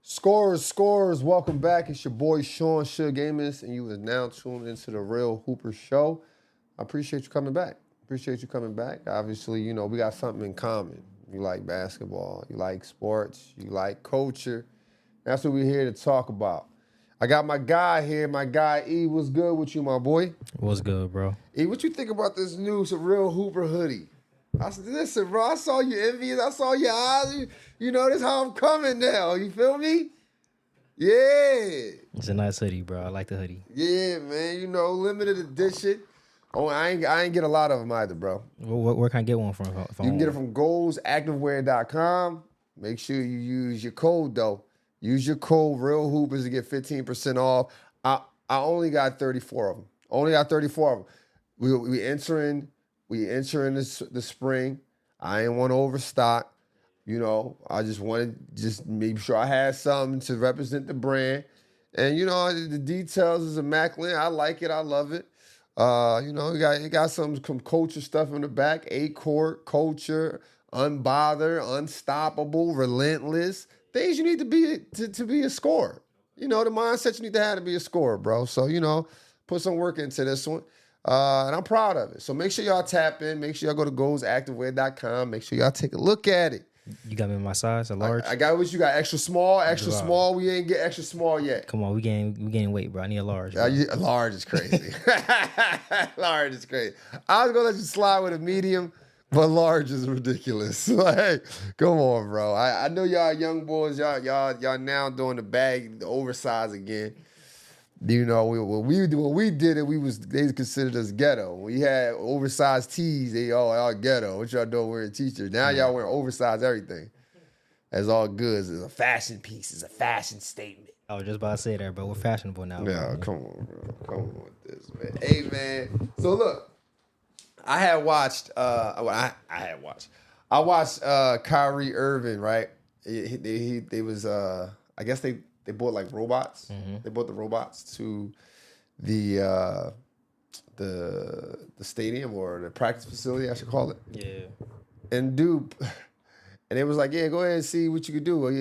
Scorers, welcome back. It's your boy Sean Suge Amos, and you are now tuned into the Real Hooper Show. I appreciate you coming back. Obviously, we got something in common. You like basketball, you like sports, you like culture. That's what we're here to talk about. I got my guy here, my guy E. What's good with you, my boy? What's good, bro? E, what you think about this new Real Hooper hoodie? Listen, bro, I saw you envious. I saw your eyes. This how I'm coming now. You feel me? Yeah. It's a nice hoodie, bro. I like the hoodie. Yeah, man. Limited edition. Oh, I ain't get a lot of them either, bro. Where can I get one from? You can get it from goalsactivewear.com. Make sure you use your code, though. Use your code Real Hoopers to get 15% off. I only got 34 of them. We entering the spring. I ain't want to overstock. I just wanted to make sure I had something to represent the brand. And, the details is immaculate. I like it. I love it. It got some culture stuff in the back. A-court, culture, unbothered, unstoppable, relentless. Things you need to be a scorer. The mindset you need to have to be a scorer, bro. So, put some work into this one. And I'm proud of it. So make sure y'all tap in. Make sure y'all go to goalsactivewear.com. Make sure y'all take a look at it. You got me in my size, a large? I got what you got. Extra small. We ain't get extra small yet. Come on, we gaining weight, bro. I need a large. Large is crazy. Large is crazy. I was gonna let you slide with a medium, but large is ridiculous. Like, come on, bro. I know y'all young boys. Y'all now doing the oversized again. When we did it, they considered us ghetto. We had oversized tees. They all ghetto. What y'all doing wearing t-shirts? Now y'all wearing oversized everything. That's all good. It's a fashion piece. It's a fashion statement. I was just about to say that, bro. We're fashionable now. Yeah, come on, bro. Come on with this, man. Hey, man. So look, I watched Kyrie Irving, right? They was I guess they bought like robots. Mm-hmm. They bought the robots to the stadium or the practice facility, I should call it. Yeah. And it was like, yeah, go ahead and see what you could do. Or,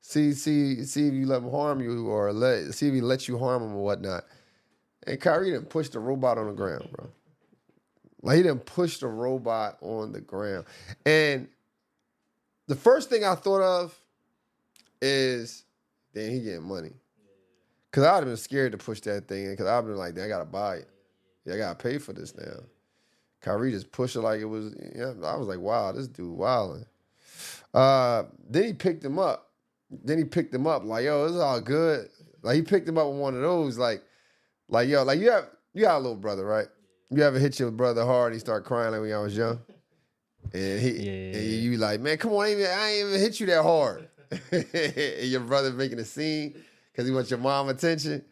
see if you let him harm you or see if he lets you harm him or whatnot. And Kyrie didn't push the robot on the ground, bro. Like, he didn't push the robot on the ground. And the first thing I thought of is, then he getting money. Because I would have been scared to push that thing in because I would have been like, I got to buy it. Yeah, I got to pay for this now. Kyrie just pushed it like it was, I was like, wow, this dude wilding. Then he picked him up. Like, yo, this is all good. Like, he picked him up with one of those, like, yo, like you got a little brother, right? You ever hit your brother hard and he start crying like when I was young? And you like, man, come on, I ain't even hit you that hard. And your brother making a scene because he wants your mom attention.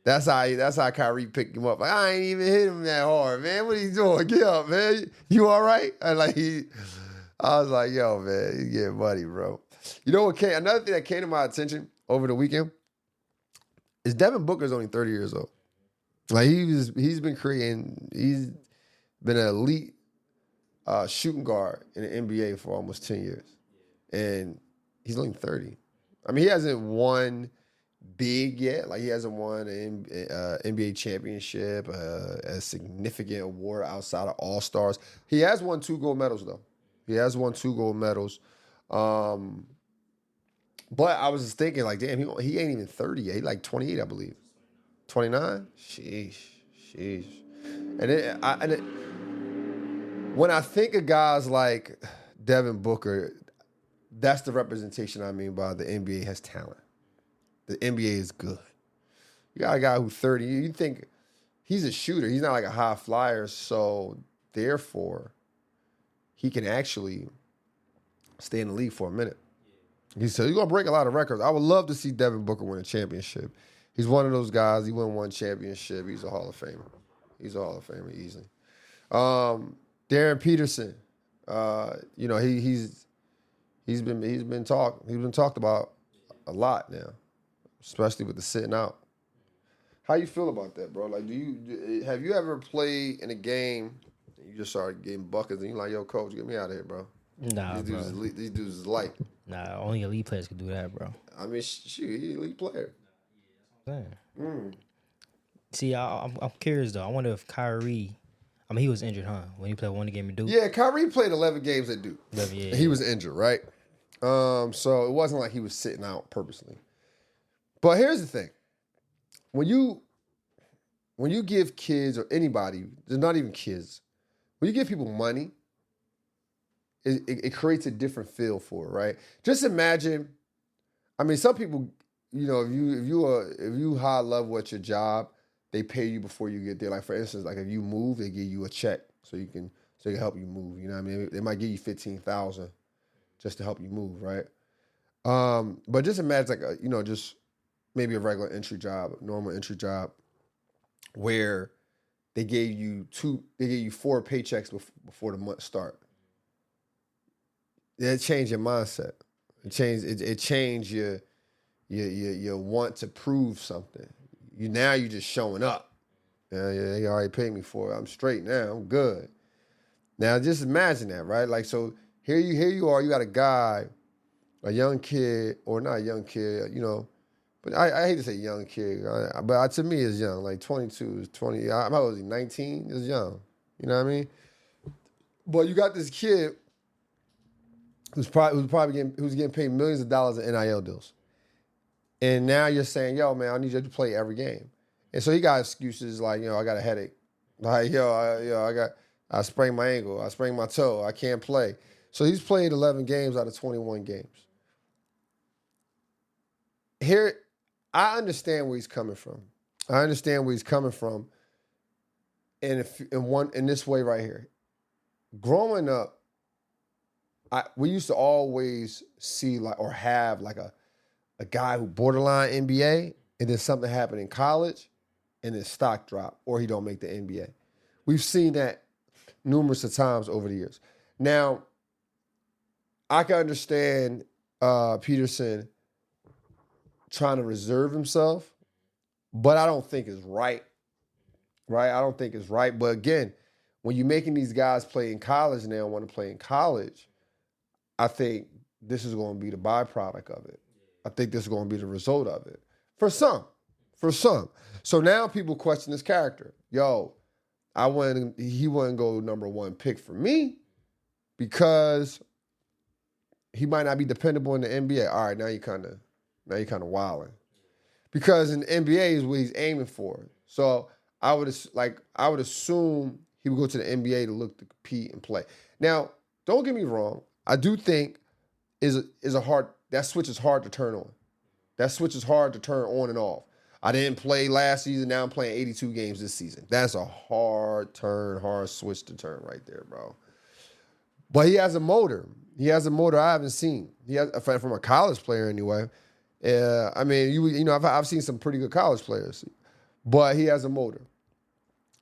That's how Kyrie picked him up. Like, I ain't even hit him that hard, man. What are you doing? Get up, man. You all right? I was like, yo, man, you getting money, bro. You know what another thing that came to my attention over the weekend is Devin Booker's only 30 years old. Like, he's been an elite shooting guard in the NBA for almost 10 years. And he's only 30. I mean, he hasn't won big yet. Like, he hasn't won an NBA championship, a significant award outside of All-Stars. He has won 2 gold medals, though. But I was just thinking, like, damn, he ain't even 30 yet. He's like 28, I believe. 29? Sheesh. When I think of guys like Devin Booker, that's the representation I mean by the NBA has talent. The NBA is good. You got a guy who's 30. You think he's a shooter. He's not like a high flyer, so therefore he can actually stay in the league for a minute. He said he's going to break a lot of records. I would love to see Devin Booker win a championship. He's one of those guys. He won one championship. He's a Hall of Famer. Easily. Darian Peterson. He's been talked about a lot now, especially with the sitting out. How you feel about that, bro? Like, have you ever played in a game and you just started getting buckets and you're like, yo, coach, get me out of here, bro? Nah, these dudes is light. Nah, only elite players could do that, bro. I mean, shoot, he's an elite player. Damn. See, I'm curious though. I wonder if Kyrie. I mean, he was injured, huh? When he played one game at Duke. Yeah, Kyrie played 11 games at Duke. 11, yeah. He was injured, right? So it wasn't like he was sitting out purposely. But here's the thing: when you give kids or anybody, there's not even kids, when you give people money, it creates a different feel for it, right? Just imagine. I mean, some people, you know, if you high level at your job, they pay you before you get there. Like for instance, like if you move, they give you a check so they can help you move. You know what I mean? They might give you $15,000 just to help you move, right? But just imagine like just maybe a regular entry job, normal entry job, where they gave you 4 paychecks before the month start. It changed your mindset. It changed your want to prove something. You're just showing up. Yeah, they already paid me for it. I'm straight now. I'm good. Now just imagine that, right? Like so here you are. You got a guy, a young kid, or not a young kid, but I hate to say young kid, but to me it's young. Like 22 is 20. How old is he? 19 is young. You know what I mean? But you got this kid who's getting paid millions of dollars in NIL deals. And now you're saying, yo, man, I need you to play every game. And so he got excuses like, I got a headache. Like, I sprained my ankle. I sprained my toe. I can't play. So he's played 11 games out of 21 games. Here, I understand where he's coming from. In this way right here. Growing up, we used to always see or have a guy who borderline NBA, and then something happened in college, and then stock drop, or he don't make the NBA. We've seen that numerous of times over the years. Now, I can understand Peterson trying to reserve himself, but I don't think it's right. Right? I don't think it's right. But again, when you're making these guys play in college and they don't want to play in college, I think this is going to be the byproduct of it. I think this is going to be the result of it. For some. So now people question his character. Yo, he wouldn't go number 1 pick for me because he might not be dependable in the NBA. All right, now you're kind of wilding. Because in the NBA is what he's aiming for. So I would assume he would go to the NBA to look to compete and play. Now, don't get me wrong. I do think that switch is hard to turn on. That switch is hard to turn on and off. I didn't play last season. Now I'm playing 82 games this season. That's a hard switch to turn right there, bro. But he has a motor. I haven't seen. He has from a college player anyway. I mean, I've seen some pretty good college players, but he has a motor.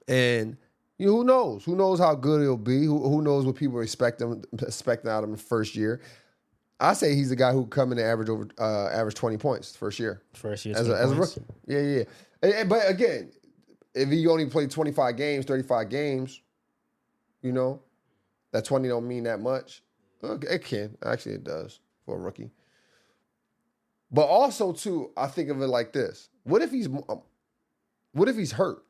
And who knows? Who knows how good he'll be? Who knows what people expect out of him the first year? I say he's a guy who come in to average 20 points first year. First year as a rookie. Yeah. But again, if he only played 25 games, 35 games, that 20 don't mean that much. It can. Actually, it does for a rookie. But also, too, I think of it like this. What if he's hurt?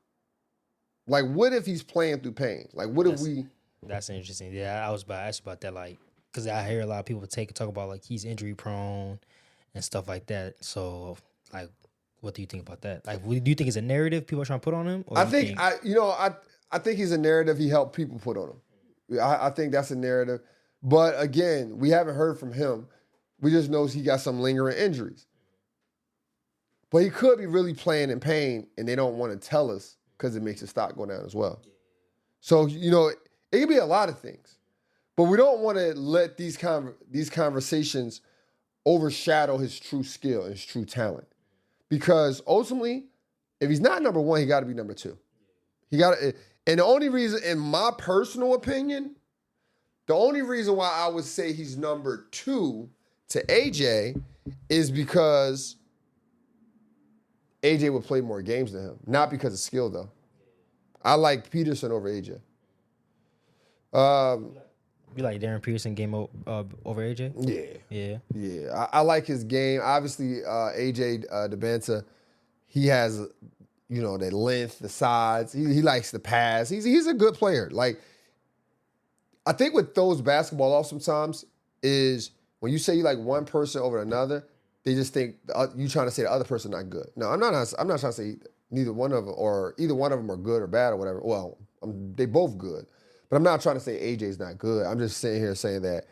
Like, what if he's playing through pain? Like, That's interesting. Yeah, I was about to ask you about that, like, because I hear a lot of people talk about, like, he's injury prone and stuff like that. So, like, what do you think about that? Like, do you think it's a narrative people are trying to put on him? I think he's a narrative he helped people put on him. I think that's a narrative. But again, we haven't heard from him. We just know he got some lingering injuries. But he could be really playing in pain, and they don't want to tell us because it makes his stock go down as well. So, it could be a lot of things. But we don't want to let these conversations overshadow his true skill and his true talent. Because ultimately, if he's not number 1, he got to be number 2. And the only reason, in my personal opinion, the only reason why I would say he's number 2 to AJ is because AJ would play more games than him. Not because of skill, though. I like Peterson over AJ. You like Darian Peterson game over AJ? Yeah. I like his game. Obviously, AJ DeBanta, he has, the length, the size. He likes to pass. He's a good player. Like, I think what throws basketball off sometimes is when you say you like one person over another, they just think you trying to say the other person not good. No, I'm not trying to say neither one of them or either one of them are good or bad or whatever. Well, they both good, but I'm not trying to say AJ's not good. I'm just sitting here saying that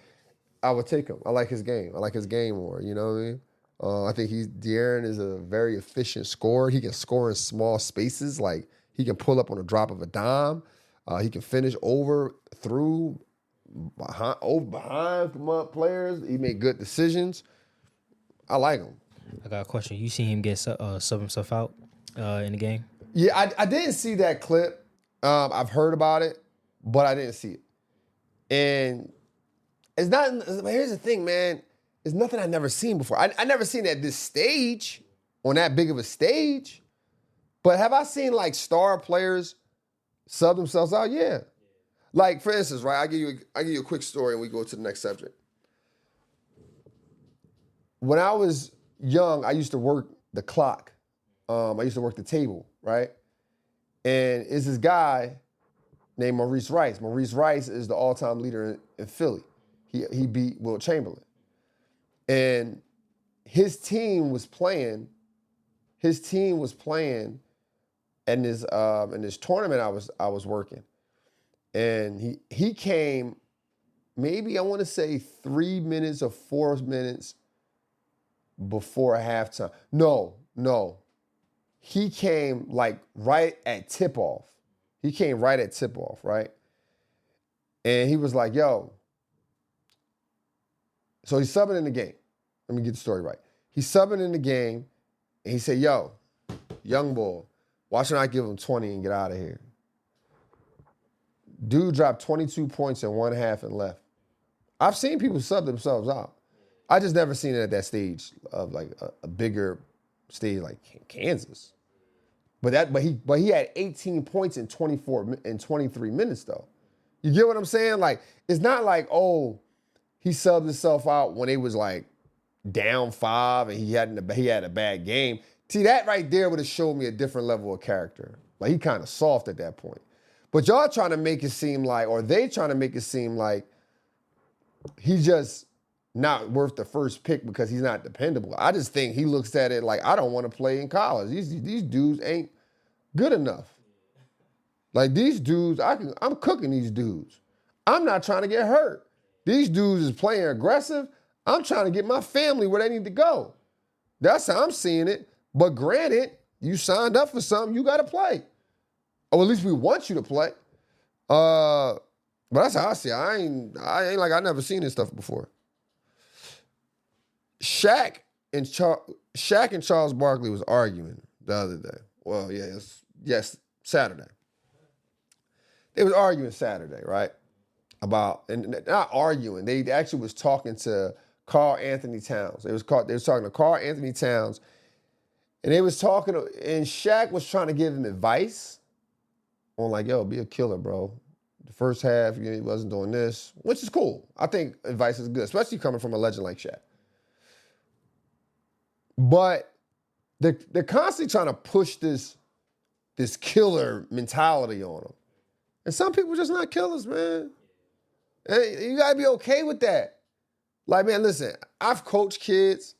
I would take him. I like his game. I like his game more. You know what I mean? I think Darryn is a very efficient scorer. He can score in small spaces. Like, he can pull up on a drop of a dime. He can finish through, behind, come up players. He made good decisions. I like him. I got a question. You seen him get sub himself out in the game? Yeah, I didn't see that clip. I've heard about it, but I didn't see it. And it's not. Here's the thing, man. It's nothing I've never seen before. I never seen it at this stage, on that big of a stage. But have I seen like star players sub themselves out? Yeah. Like, for instance, right? I give you a quick story and we go to the next subject. When I was young, I used to work the clock. I used to work the table, right? And it's this guy named Maurice Rice. Maurice Rice is the all-time leader in Philly. He beat Wilt Chamberlain. And his team was playing in this tournament I was working. And he came maybe, I want to say 3 minutes or 4 minutes before halftime. No. He came like right at tip-off. Right? And he was like, yo. So he's subbing in the game. Let me get the story right. He's subbing in the game, and he said, yo, young boy, why shouldn't I give him 20 and get out of here? Dude dropped 22 points in one half and left. I've seen people sub themselves out. I just never seen it at that stage of like a bigger stage like Kansas. But he had 18 points in 23 minutes though. You get what I'm saying? Like, it's not like, oh, he subbed himself out when they was like down 5 and he had a bad game. See, that right there would have showed me a different level of character. Like, he kind of soft at that point. But y'all trying to make it seem like, or they trying to make it seem like he's just not worth the first pick because he's not dependable. I just think he looks at it like, I don't want to play in college. These dudes ain't good enough. Like, these dudes, I'm cooking these dudes. I'm not trying to get hurt. These dudes is playing aggressive. I'm trying to get my family where they need to go. That's how I'm seeing it. But granted, you signed up for something, you got to play. Or at least we want you to play. But that's how I see it. I ain't like I never seen this stuff before. Shaq and Charles Barkley was arguing the other day. Well, yes, Saturday. They was arguing Saturday, right? And not arguing. They actually was talking to Karl Anthony Towns. They was talking to Karl Anthony Towns, and they was talking, and Shaq was trying to give him advice on like, yo, be a killer, bro. The first half, he wasn't doing this, which is cool. I think advice is good, especially coming from a legend like Shaq. But they're constantly trying to push this killer mentality on them. And some people just not killers, man. And you got to be okay with that. Like, man, listen, I've coached kids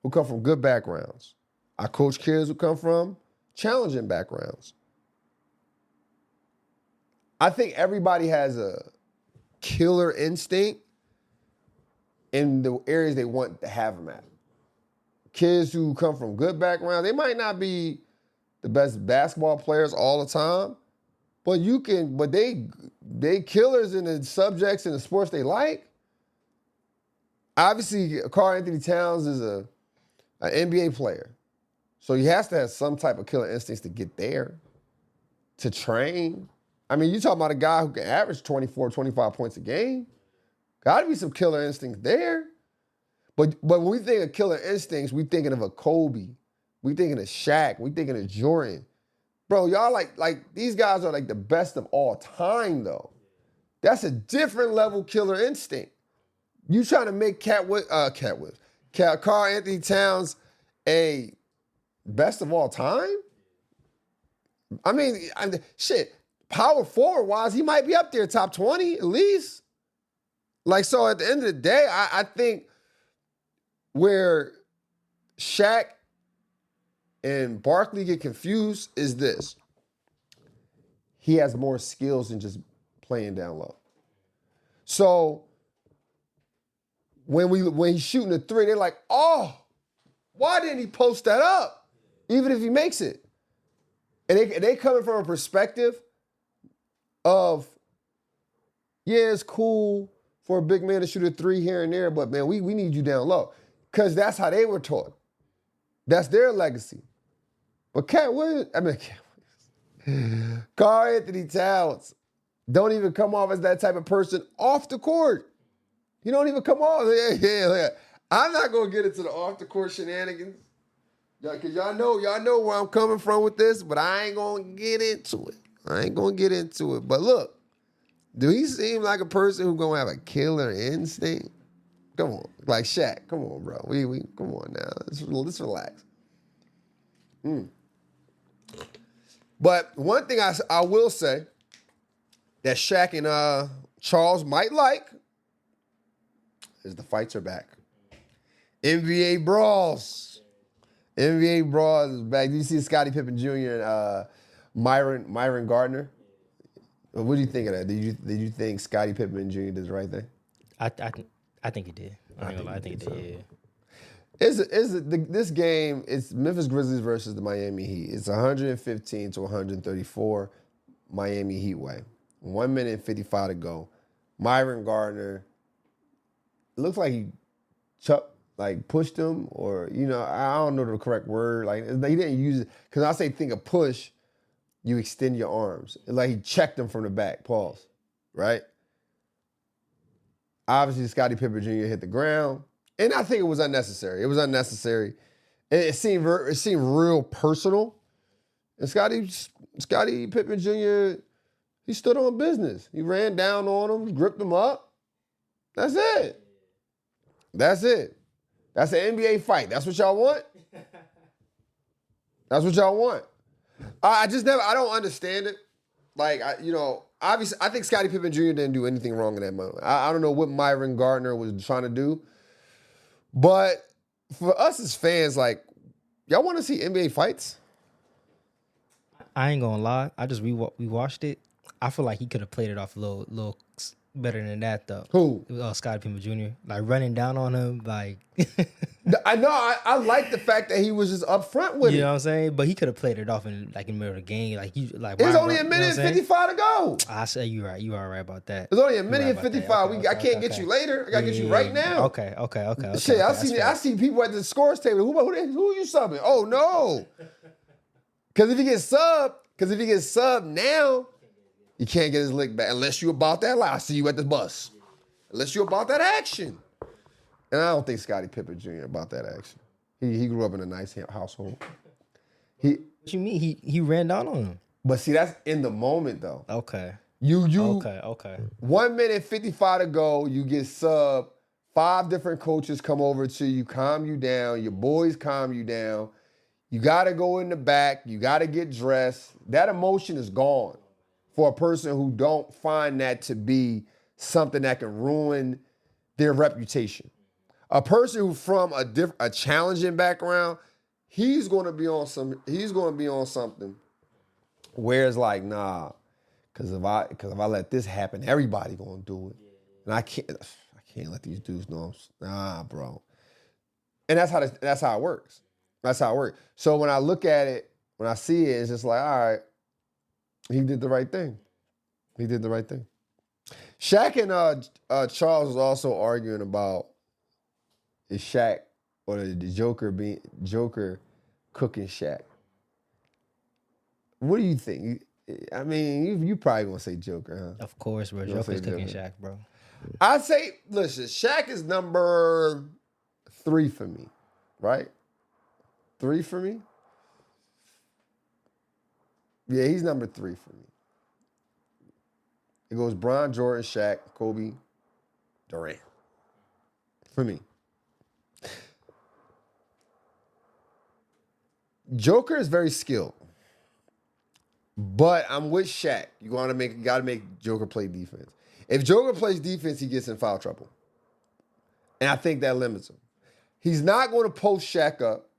who come from good backgrounds. I coach kids who come from challenging backgrounds. I think everybody has a killer instinct in the areas they want to have them at. Kids who come from good backgrounds, they might not be the best basketball players all the time, but they killers in the subjects and the sports they like. Obviously, Karl Anthony Towns is an NBA player, so he has to have some type of killer instincts to get there, to train. I mean, you talking about a guy who can average 24, 25 points a game. Got to be some killer instincts there. But when we think of killer instincts, we thinking of a Kobe. We thinking of Shaq. We thinking of Jordan. Bro, y'all like these guys are like the best of all time, though. That's a different level killer instinct. You trying to make Carl Anthony Towns a best of all time? I mean, shit. Power forward wise, he might be up there top 20 at least. Like, so at the end of the day, I think where Shaq and Barkley get confused is this. He has more skills than just playing down low. So when he's shooting a three, they're like, oh, why didn't he post that up? Even if he makes it. And they coming from a perspective of, yeah, it's cool for a big man to shoot a three here and there, but man, we need you down low. Because that's how they were taught. That's their legacy. But Carl Anthony Towns don't even come off as that type of person off the court. He don't even come off. Yeah. I'm not gonna get into the off the court shenanigans. Because y'all know where I'm coming from with this, but I ain't gonna get into it. But look, do he seem like a person who's gonna have a killer instinct? Come on, like Shaq. Come on, bro. We come on now. Let's relax. But one thing I will say that Shaq and Charles might like is the fights are back. NBA brawls. NBA brawls is back. Did you see Scottie Pippen Jr. and Myron Gardner? What do you think of that? Did you think Scottie Pippen Jr. did the right thing? I think he did. I think he did. This game, it's Memphis Grizzlies versus the Miami Heat. It's 115 to 134 Miami Heat way. 1 minute and 55 to go. Myron Gardner, it looks like he pushed him, or, I don't know the correct word. Like, he didn't use it. Because I say think of push, you extend your arms. Like he checked him from the back, pause, right? Obviously, Scottie Pippen Jr. hit the ground. And I think it was unnecessary. It seemed real personal. And Scottie Pippen Jr., he stood on business. He ran down on him, gripped him up. That's it. That's an NBA fight. That's what y'all want? I don't understand it. Like, obviously, I think Scottie Pippen Jr. didn't do anything wrong in that moment. I don't know what Myron Gardner was trying to do. But for us as fans, like, y'all want to see NBA fights? I ain't gonna lie. I just we watched it. I feel like he could have played it off a little better than that, though. Who? Scottie Pippen Jr. Like running down on him, like. I know. I like the fact that he was just upfront with it. You know what I'm saying? But he could have played it off in the middle of the game. It's only a minute and 55 to go. I say you right. You are right about that. It's only a minute and 55. I can't get you later. I gotta get you right now. Okay. Shit, I see people at the scores table. Who are you subbing? Oh no. Because if he gets subbed now, you can't get his lick back unless you about that life. I see you at the bus. Unless you about that action. And I don't think Scottie Pippen Jr. about that action. He grew up in a nice household. What you mean? He ran down on him. But see, that's in the moment though. Okay. Okay. 1 minute 55 to go. You get subbed. 5 different coaches come over to you, calm you down. Your boys calm you down. You got to go in the back. You got to get dressed. That emotion is gone for a person who don't find that to be something that can ruin their reputation. A person who from a challenging background, he's going to be on something where it's like, nah, because if I let this happen, everybody going to do it. And I can't let these dudes know. Nah, bro. And that's how it works. That's how it works. So when I look at it, when I see it, it's just like, all right, he did the right thing. Shaq and Charles was also arguing about is Shaq or the Joker cooking Shaq. What do you think? I mean, you probably gonna say Joker, huh? Of course, bro. Joker's cooking Shaq, bro. I'd say, listen, Shaq is number 3 for me, right? 3 for me? Yeah, he's number 3 for me. it goes Bron, Jordan, Shaq, Kobe, Durant. For me. Joker is very skilled. But I'm with Shaq. You gotta make Joker play defense. If Joker plays defense, he gets in foul trouble. And I think that limits him. He's not going to post Shaq up.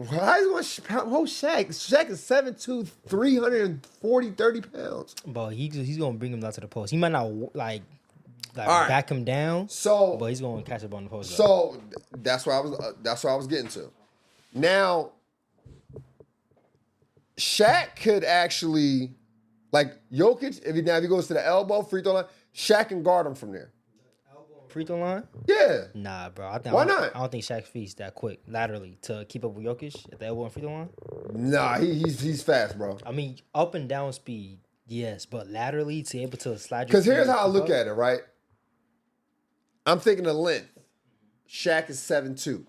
How is he going to post Shaq? Shaq is 7'2", 340, 30 pounds. But he's going to bring him down to the post. He might not right. Back him down. So, but he's going to catch up on the post. So that's what I was getting to. Now, Shaq could actually, like Jokic, if he goes to the elbow, free throw line, Shaq can guard him from there. Free throw line? Yeah. Nah, bro. Why not? I don't think Shaq's feet's that quick laterally to keep up with Jokic at the elbow and free throw line. Nah, he's fast, bro. I mean, up and down speed, yes, but laterally to able to slide. Because here's how I look at it, right? I'm thinking of length. Shaq is 7'2".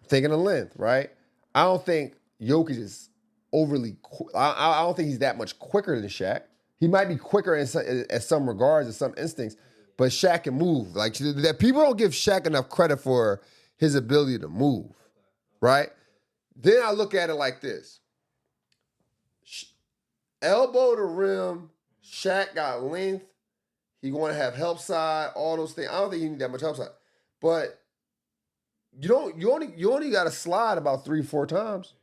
Thinking of length, right? I don't think Jokic is overly. I don't think he's that much quicker than Shaq. He might be quicker in some regards, in some instincts, but Shaq can move. Like that, people don't give Shaq enough credit for his ability to move, right? Then I look at it like this: elbow to rim, Shaq got length. He going to have help side, all those things. I don't think he need that much help side, but you only got to slide about 3-4 times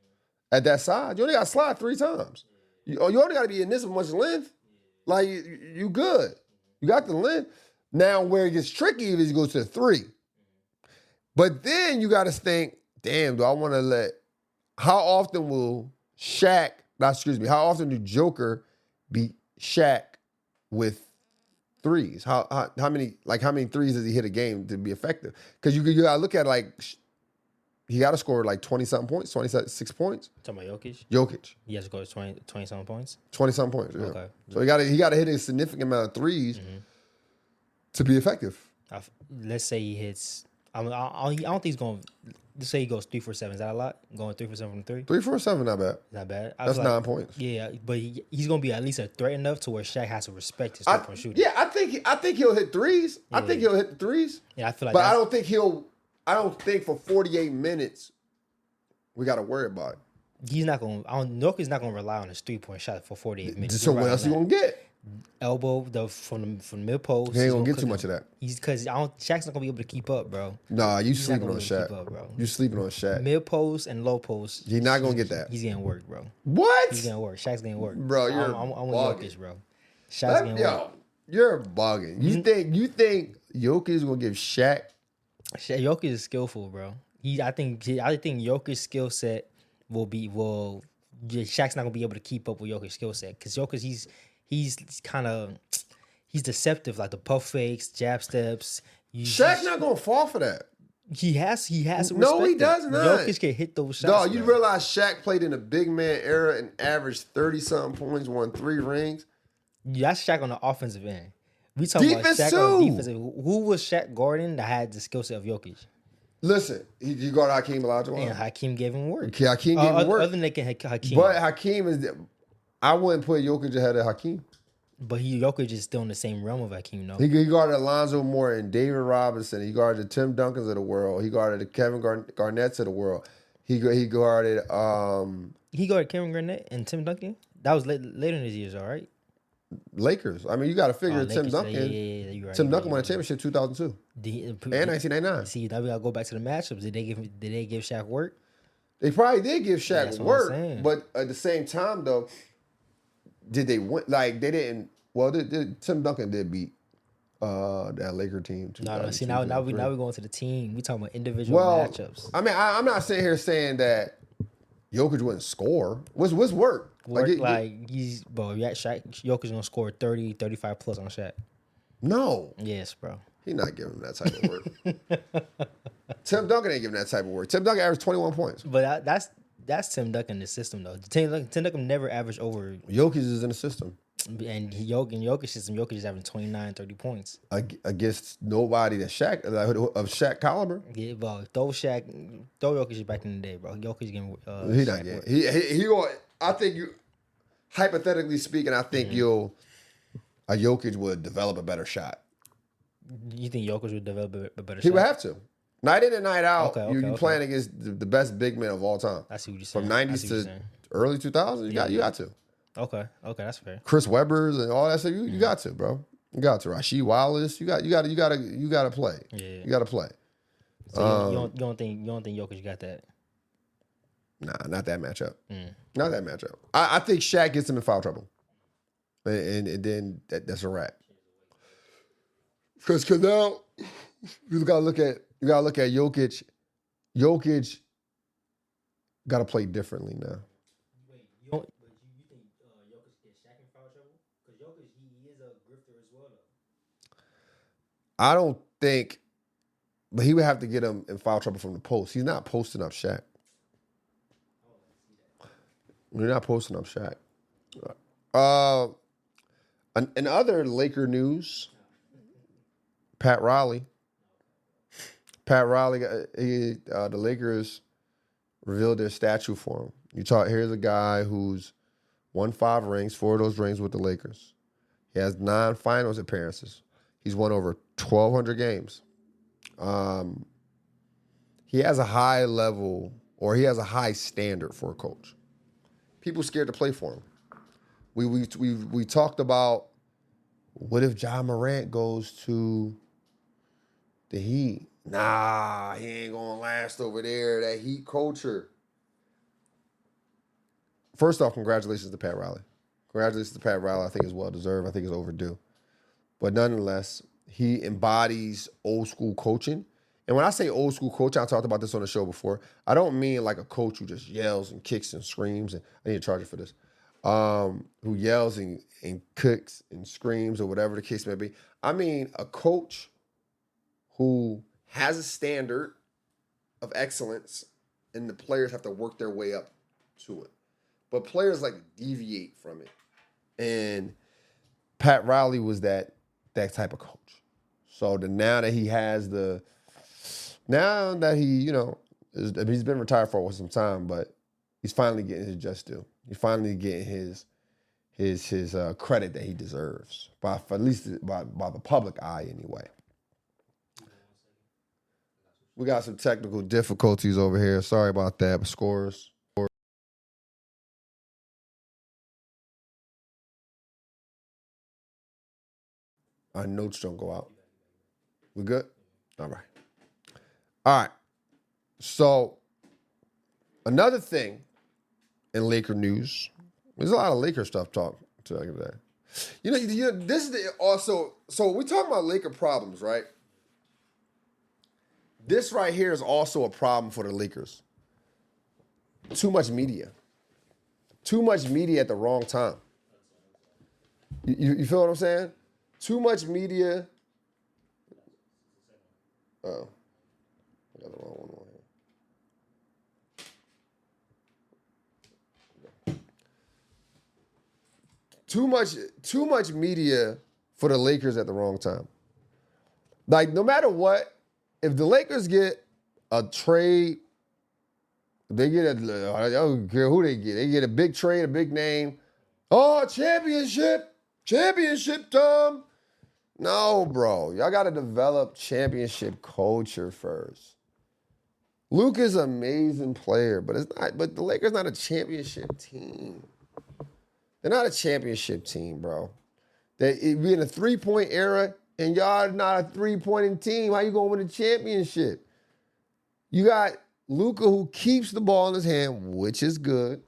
at that side. You only got to slide 3 times. You only got to be in this much length. Like you good. You got the length. Now where it gets tricky is you go to the 3. But then you got to think, damn, do I want to let? How often will how often do Joker beat Shaq with threes? How many threes does he hit a game to be effective? Because you got to look at like he got to score like 20-something points, 26 points. Talking about Jokic? Jokic. He has to go 20-something points? 20-something points, yeah. Okay. So he got to hit a significant amount of threes to be effective. Let's say he hits... I don't think he's going... Let's say he goes 3 for 7. Is that a lot? Going 3 for 7 from 3? 3 for 7, not bad. Not bad. That's 9 points. Yeah, but he's going to be at least a threat enough to where Shaq has to respect his three-point shooting. Yeah, I think he'll hit threes. Yeah. I think he'll hit the threes. Yeah, I feel like but I don't think for 48 minutes we got to worry about it. He's not going. Jokic not going to rely on his 3-point shot for 48 minutes. So what else he going to get? Elbow from the mid post. He ain't gonna get too much of that. Because Shaq's not gonna be able to keep up, bro. Nah, you sleeping on Shaq. You sleeping on Shaq. Mid post and low post. He's not gonna get that. He's getting work, bro. What? He's getting work. Shaq's getting work, bro. I'm with Jokic, bro. Shaq's getting work. You're bugging. You think Jokic is gonna give Shaq? Jokic is skillful, bro. I think Jokic's skill set Shaq's not gonna be able to keep up with Jokic's skill set because Jokic he's deceptive, like the puff fakes, jab steps. Shaq's not gonna fall for that. He has to No, he does not. Jokic can hit those shots. No, you realize Shaq played in a big man era and averaged 30-something points, won 3 rings. Yeah, that's Shaq on the offensive end. We talking defense about Shaq too. on the defensive. Who was Shaq guarding that had the skill set of Jokic? Listen, he guarded Hakeem Olajuwon. And Hakeem gave him work. Hakeem gave him work. Other than Hakeem. But Hakeem is... I wouldn't put Jokic ahead of Hakeem. But Jokic is still in the same realm of Hakeem, though. He guarded Alonzo Moore and David Robinson. He guarded the Tim Duncans of the world. He guarded the Kevin Garnett's of the world. He guarded... He guarded Kevin Garnett and Tim Duncan? That was later in his years, all right? Lakers. I mean, you got to figure Tim Duncan. Yeah, you're right. Tim Duncan won a championship 2002 and 1999. See, now we got to go back to the matchups. Did they give Shaq work? They probably did give Shaq work. But at the same time, though... Did they win? Like, they didn't... Well, Tim Duncan did beat that Laker team. No. See, now we're going to the team. We talking about individual matchups. I mean, I'm not sitting here saying that Jokic wouldn't score. What's work? Jokic going to score 30, 35 plus on Shaq. No. Yes, bro. He's not giving him that type of work. Tim Duncan ain't giving that type of work. Tim Duncan averaged 21 points. But that's Tim Duncan in the system, though. Tim Duncan never averaged over... Jokic is in the system. And Jokic system, Jokic is having 29, 30 points. Against nobody of Shaq caliber. Yeah, but throw Jokic back in the day, bro. Jokic getting... He not getting... He I think you... Hypothetically speaking, I think you'll... a Jokic would develop a better shot. You think Jokic would develop a better He shot? would have to. Night in and night out, Okay, you okay. playing against the best big men of all time. I see what you're saying. From 90s to early 2000s, you got to. Okay, that's fair. Chris Webber's and all that stuff, you got to, bro. You got to. Rasheed Wallace, you got to play. Yeah. You got to play. So you don't think Jokic got that? Nah, not that matchup. Not that matchup. I think Shaq gets him in foul trouble, and then that's a wrap. Because now you gotta look at Jokic. Jokic got to play differently now. Wait, you think Jokic gets Shaq in foul trouble? Because Jokic he is a grifter as well, though. I don't think, but he would have to get him in foul trouble from the post. He's not posting up Shaq. You're not posting up Shaq. In other Laker news, Pat Riley, the Lakers revealed their statue for him. Here's a guy who's won 5 rings, 4 of those rings with the Lakers. He has 9 finals appearances. He's won over 1,200 games. He has a high level, or he has a high standard for a coach. People scared to play for him. We talked about, what if Ja Morant goes to the Heat? Nah, he ain't gonna last over there. That Heat culture. First off, congratulations to Pat Riley. I think it's well deserved. I think it's overdue. But nonetheless, he embodies old school coaching. And when I say old school coaching, I talked about this on the show before. I don't mean like a coach who just yells and kicks and screams. And I need to charge you for this. Who yells and cooks and screams or whatever the case may be. I mean a coach who has a standard of excellence and the players have to work their way up to it. But players like deviate from it. And Pat Riley was that type of coach. So now that he, he's been retired for some time, but he's finally getting his just due. He's finally getting his credit that he deserves, at least by the public eye anyway. We got some technical difficulties over here. Sorry about that. But scores. Our notes don't go out. We good? All right. So, another thing in Laker news, there's a lot of Laker stuff talk today. This is also, so we talking about Laker problems, right? This right here is also a problem for the Lakers. Too much media. Too much media at the wrong time. You feel what I'm saying? Too much media. Oh, I got the wrong one here. Too much media for the Lakers at the wrong time. Like, no matter what, if the Lakers get a trade, I don't care who they get. They get a big trade, a big name. Oh, championship, Tom. No, bro. Y'all got to develop championship culture first. Luka's an amazing player, but the Lakers not a championship team. They're not a championship team, bro. We in a 3-point era, and y'all not a 3-pointing team. How you gonna win a championship? You got Luka who keeps the ball in his hand, which is good.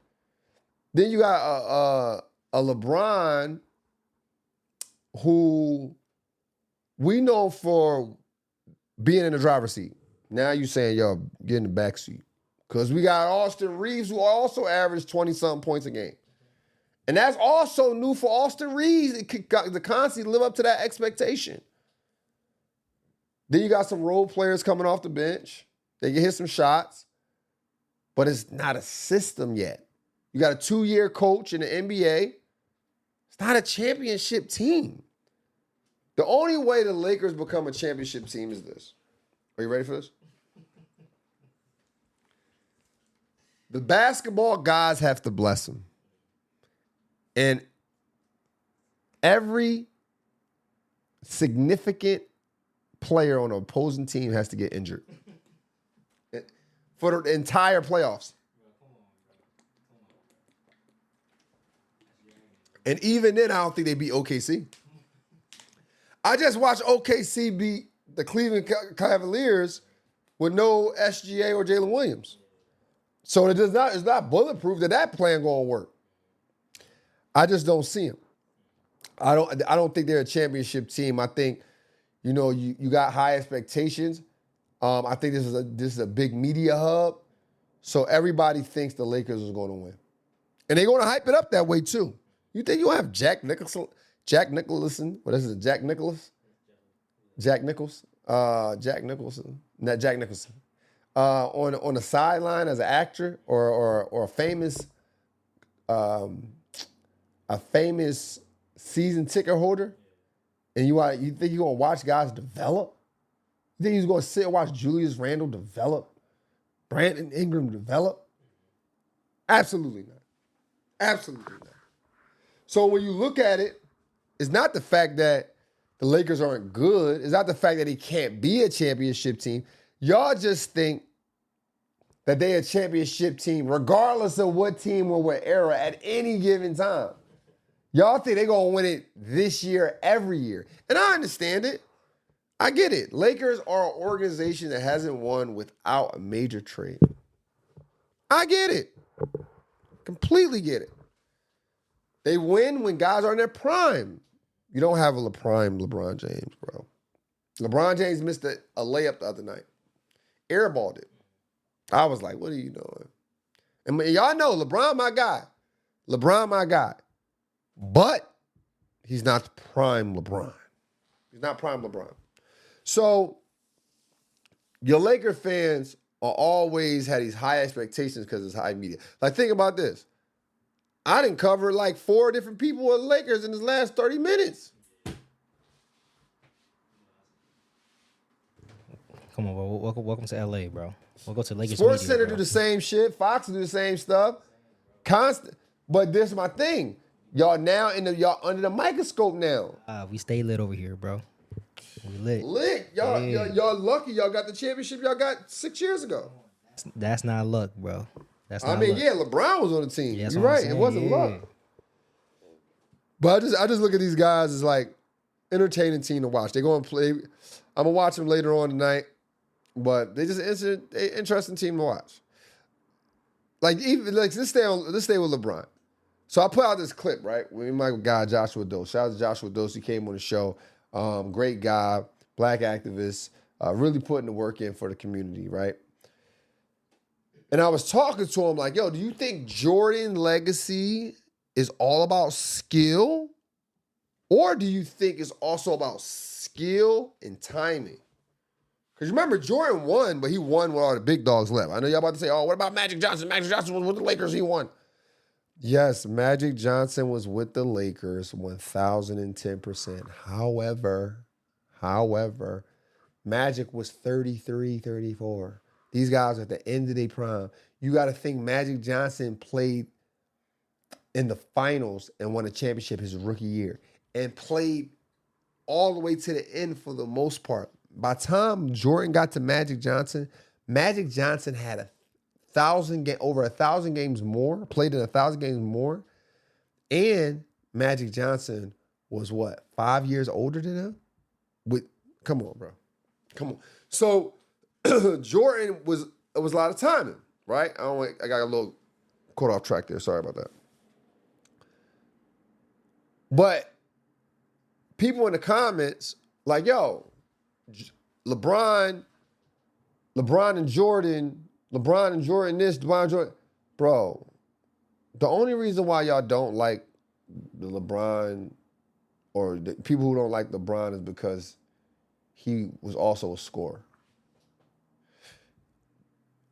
Then you got a LeBron who we know for being in the driver's seat. Now you saying, yo, get in the back seat. Because we got Austin Reeves who also averaged 20-something points a game. And that's also new for Austin Reeves to constantly live up to that expectation. Then you got some role players coming off the bench. They can hit some shots. But it's not a system yet. You got a 2-year coach in the NBA. It's not a championship team. The only way the Lakers become a championship team is this. Are you ready for this? The basketball guys have to bless them. And every significant player on an opposing team has to get injured for the entire playoffs. And even then, I don't think they beat OKC. I just watched OKC beat the Cleveland Cavaliers with no SGA or Jalen Williams. So it's not bulletproof that plan going to work. I just don't see them. I don't think they're a championship team. I think, you got high expectations. I think this is a big media hub. So everybody thinks the Lakers is going to win. And they're going to hype it up that way too. You think you'll have Jack Nicholson? What is it? Jack Nicholson. Not Jack Nicholson. On the sideline as an actor or a famous season ticket holder, and you think you're gonna watch guys develop? You think he's gonna sit and watch Julius Randle develop, Brandon Ingram develop? Absolutely not. Absolutely not. So when you look at it, it's not the fact that the Lakers aren't good. It's not the fact that he can't be a championship team. Y'all just think that they're a championship team regardless of what team or what era at any given time. Y'all think they're going to win it this year, every year. And I understand it. I get it. Lakers are an organization that hasn't won without a major trade. I get it. Completely get it. They win when guys are in their prime. You don't have a prime LeBron James, bro. LeBron James missed a layup the other night. Airballed it. I was like, what are you doing? And y'all know LeBron my guy. But he's not prime LeBron. He's not prime LeBron. So your Laker fans are always had these high expectations because it's high media. Like, think about this. I didn't cover like 4 different people with Lakers in his last 30 minutes. Come on, bro. Welcome to LA, bro. We'll go to Lakers. Sports media, Center bro. do the same shit. Fox do the same stuff. Constant. But this is my thing. Y'all now y'all under the microscope now. We stay lit over here, bro. We lit. Lit. Y'all lucky y'all got the championship y'all got 6 years ago. That's not luck, bro. That's not luck. Yeah, LeBron was on the team. Yeah, you're right. It wasn't luck. But I just look at these guys as like entertaining team to watch. They're going to play. I'm gonna watch them later on tonight. But they just interesting team to watch. Like let's stay with LeBron. So I put out this clip, right? With my guy Joshua Dose. Shout out to Joshua Dose. He came on the show. Great guy, black activist, really putting the work in for the community, right? And I was talking to him like, yo, do you think Jordan legacy is all about skill? Or do you think it's also about skill and timing? Because remember, Jordan won, but he won with all the big dogs left. I know y'all about to say, oh, what about Magic Johnson? Magic Johnson was with the Lakers, he won. Yes, Magic Johnson was with the Lakers 1,010%. However, Magic was 33, 34. These guys are at the end of their prime. You got to think Magic Johnson played in the finals and won a championship his rookie year and played all the way to the end for the most part. By the time Jordan got to Magic Johnson had over 1,000 games more, played in 1,000 games more, and Magic Johnson was what, 5 years older than him? Come on, bro. Come on. So Jordan was a lot of timing, right? I got a little caught off track there. Sorry about that. But people in the comments like, yo, LeBron and Jordan this, LeBron and Jordan. Bro, the only reason why y'all don't like the LeBron or the people who don't like LeBron is because he was also a scorer.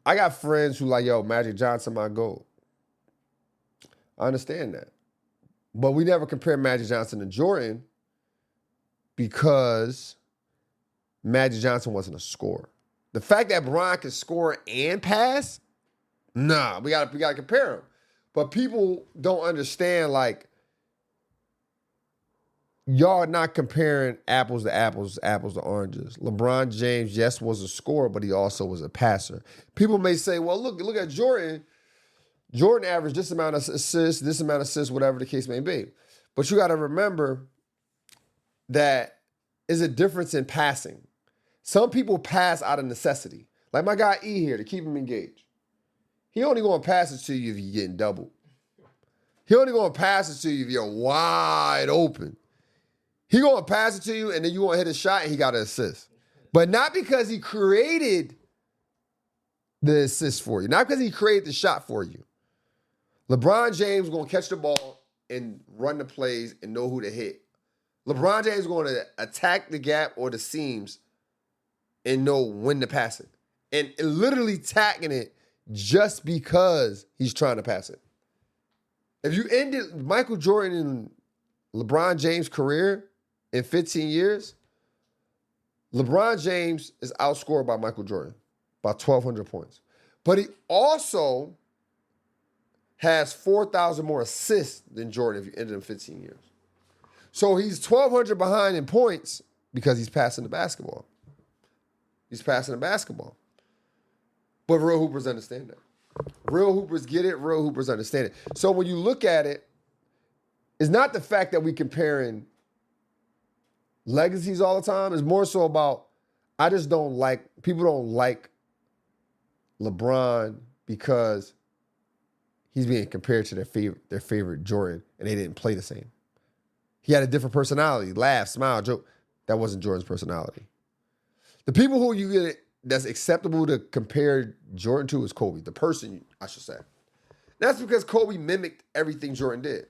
I got friends who like, yo, Magic Johnson my GOAT. I understand that. But we never compare Magic Johnson to Jordan because Magic Johnson wasn't a scorer. The fact that Bron can score and pass, nah, we gotta compare them. But people don't understand, like, y'all are not comparing apples to apples to oranges. LeBron James, yes, was a scorer, but he also was a passer. People may say, well, look at Jordan. Jordan averaged this amount of assists, whatever the case may be. But you got to remember that is a difference in passing. Some people pass out of necessity. Like my guy E here, to keep him engaged. He only going to pass it to you if you're getting doubled. He only going to pass it to you if you're wide open. He going to pass it to you, and then you want to hit a shot, and he got to assist. But not because he created the assist for you. Not because he created the shot for you. LeBron James going to catch the ball and run the plays and know who to hit. LeBron James is going to attack the gap or the seams and know when to pass it. And literally tacking it just because he's trying to pass it. If you ended Michael Jordan and LeBron James' career in 15 years, LeBron James is outscored by Michael Jordan by 1,200 points. But he also has 4,000 more assists than Jordan if you ended in 15 years. So he's 1,200 behind in points because he's passing the basketball. He's passing the basketball. But real hoopers understand that. Real hoopers get it. Real hoopers understand it. So when you look at it, it's not the fact that we comparing legacies all the time. It's more so about, people don't like LeBron because he's being compared to their favorite Jordan, and they didn't play the same. He had a different personality, laugh, smile, joke. That wasn't Jordan's personality. The people who you get that's acceptable to compare Jordan to is Kobe, the person, I should say. That's because Kobe mimicked everything Jordan did.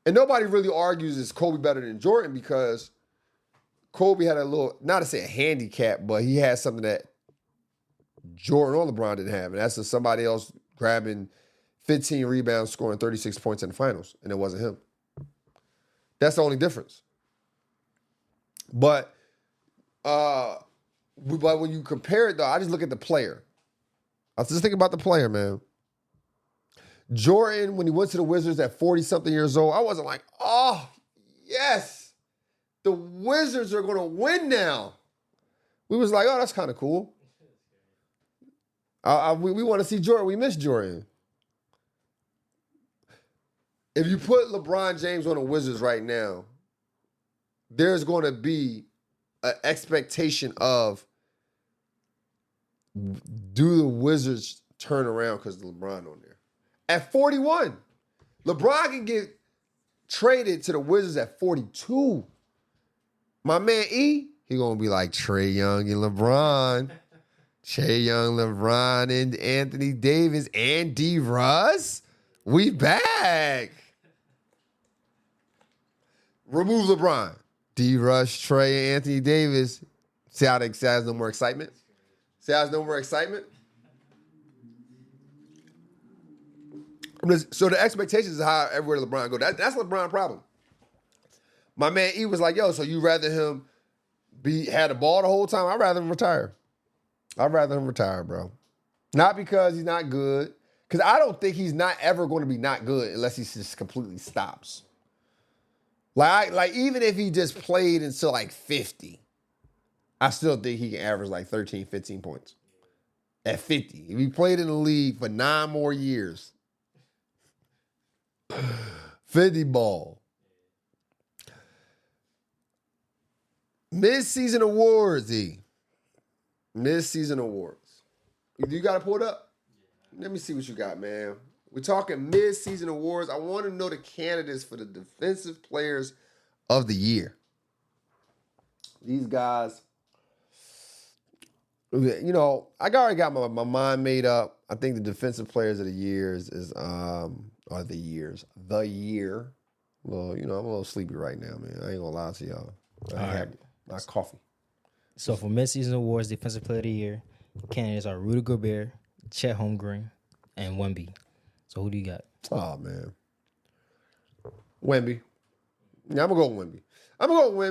And nobody really argues is Kobe better than Jordan because Kobe had a little, not to say a handicap, but he had something that Jordan or LeBron didn't have. And that's just somebody else grabbing 15 rebounds, scoring 36 points in the finals, and it wasn't him. That's the only difference. But when you compare it, though, I just look at the player. I was just thinking about the player, man. Jordan, when he went to the Wizards at 40-something years old, I wasn't like, oh, yes, the Wizards are going to win now. We was like, oh, that's kind of cool. We want to see Jordan. We miss Jordan. If you put LeBron James on the Wizards right now, there's going to be an expectation of, do the Wizards turn around because of LeBron on there? At 41, LeBron can get traded to the Wizards at 42. My man E, he going to be like Trae Young and LeBron. Trae Young, LeBron, and Anthony Davis, and D. Russ. We back. Remove LeBron. D. Rush, Trae, and Anthony Davis. See how there's no more excitement? See how there's no more excitement? So the expectations is how everywhere LeBron go. That's LeBron's problem. My man E was like, yo, so you rather him had the ball the whole time? I'd rather him retire. I'd rather him retire, bro. Not because he's not good. Because I don't think he's not ever going to be not good unless he just completely stops. Like even if he just played until like 50, I still think he can average like 13, 15 points. At 50. If he played in the league for 9 more years. 50 ball. Mid-season awards, E. Mid-season awards. You got to pull it up? Let me see what you got, man. We're talking mid-season awards. I want to know the candidates for the defensive players of the year. These guys, you know, I already got my mind made up. I think the defensive players of the years are the year. Well, you know, I'm a little sleepy right now, man. I ain't gonna lie to y'all. I had my coffee. So for mid-season awards, defensive player of the year, candidates are Rudy Gobert, Chet Holmgren, and Wemby. So who do you got? Oh, man. Wemby. Yeah, I'm going to go with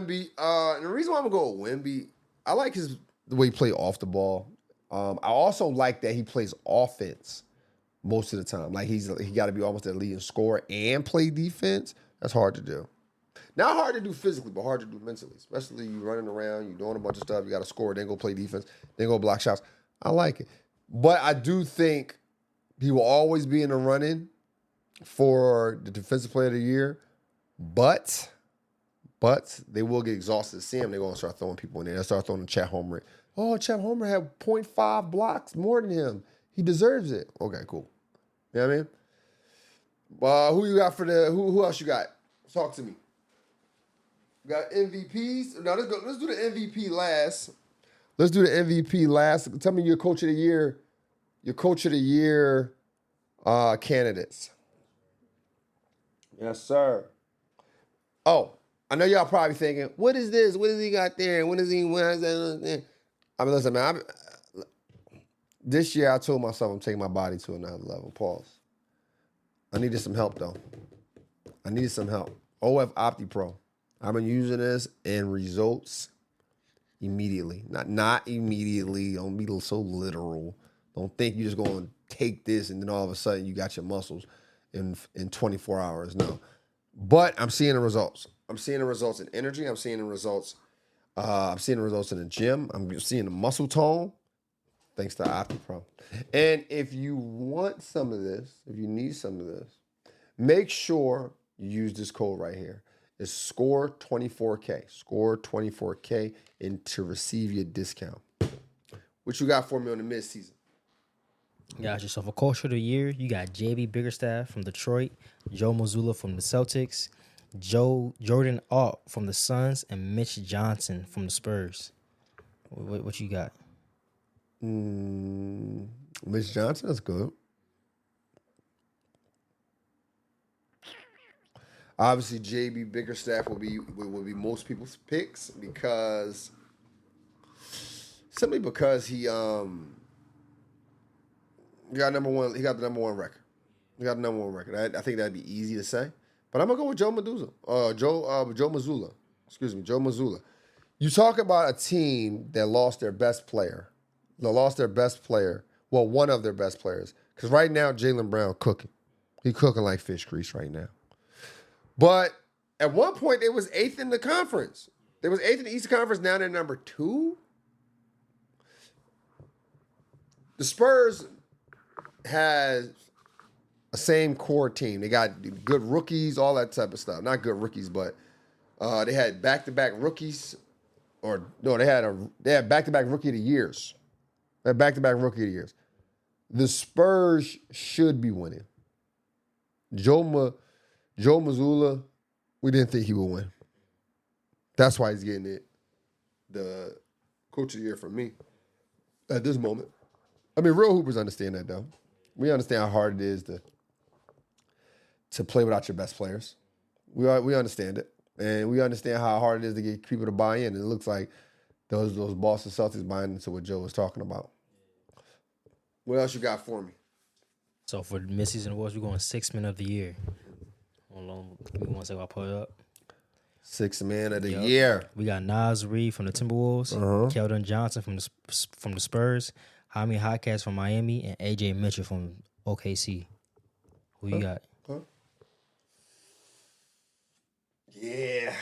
Wemby. And the reason why I'm going to go with Wemby, I like the way he plays off the ball. I also like that he plays offense most of the time. Like he got to be almost a leading scorer and play defense. That's hard to do. Not hard to do physically, but hard to do mentally. Especially you running around, you doing a bunch of stuff. You got to score, then go play defense, then go block shots. I like it, but I do think he will always be in the running for the defensive player of the year. But they will get exhausted to see him. They're going to start throwing people in there. They'll start throwing Chet Holmgren. Oh, Chet Holmgren had 0.5 blocks more than him. He deserves it. Okay, cool. You know what I mean? Who you got for the? Who else you got? Talk to me. We got MVPs. Now let's do the MVP last. Let's do the MVP last. Tell me your coach of the year. Your coach of the year candidates. Yes, sir. Oh, I know y'all probably thinking, what is this? What does he got there? And when is he? When is that? I mean, listen, man. This year I told myself I'm taking my body to another level. Pause. I needed some help though. I needed some help. OF OptiPro. I've been using this and results immediately. Not immediately. Don't be so literal. Don't think you're just going to take this and then all of a sudden you got your muscles in 24 hours. No. But I'm seeing the results. I'm seeing the results in energy. I'm seeing the results. I'm seeing the results in the gym. I'm seeing the muscle tone. Thanks to OptiPro. And if you want some of this, if you need some of this, make sure you use this code right here. It's SCORE24K. SCORE24K and to receive your discount. What you got for me on the midseason? You got yourself a coach of the year. You got JB Biggerstaff from Detroit, Joe Mazzulla from the Celtics, Jordan Alt from the Suns, and Mitch Johnson from the Spurs. What you got? Mitch Johnson, that's good. Obviously, JB Biggerstaff will be most people's picks simply because he got number one. He got the number one record. He got the number one record. I think that'd be easy to say, but I'm gonna go with Joe Mazzulla. Excuse me, Joe Mazzulla. You talk about a team that lost their best player. They lost their best player. Well, one of their best players. Because right now, Jaylen Brown cooking. He cooking like fish grease right now. But at one point, they was 8th in the conference. They was 8th in the Eastern Conference. Now they're number 2. The Spurs has a same core team. They got good rookies, all that type of stuff. Not good rookies, but they had back-to-back rookies. Or no, they had back-to-back rookie of the years. They had back-to-back rookie of the years. The Spurs should be winning. Joe Mazzulla, we didn't think he would win. That's why he's getting it. The coach of the year from me at this moment. I mean, real hoopers understand that, though. We understand how hard it is to play without your best players. We understand it. And we understand how hard it is to get people to buy in. And it looks like those Boston Celtics buying into what Joe was talking about. What else you got for me? So for the midseason awards, we're going 6th man of the year. Hold on, give me 1 second. I'll pull it up. 6th man of the year. We got Nas Reed from the Timberwolves, Keldon Johnson from the Spurs, Jaime Jaquez from Miami, and AJ Mitchell from OKC. Who you got? Yeah,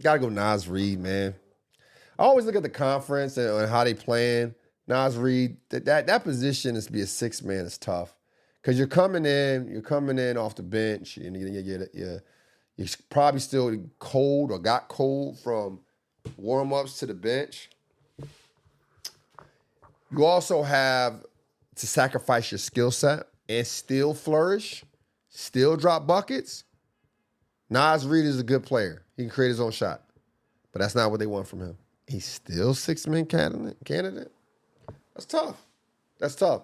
gotta go Nas Reed, man. I always look at the conference and how they playing. Nas Reed, that position is to be a 6th man is tough because you're coming in off the bench, and you're probably still cold or got cold from warm-ups to the bench. You also have to sacrifice your skill set and still flourish, still drop buckets. Nas Reed is a good player. He can create his own shot. But that's not what they want from him. He's still 6th man candidate. That's tough. That's tough.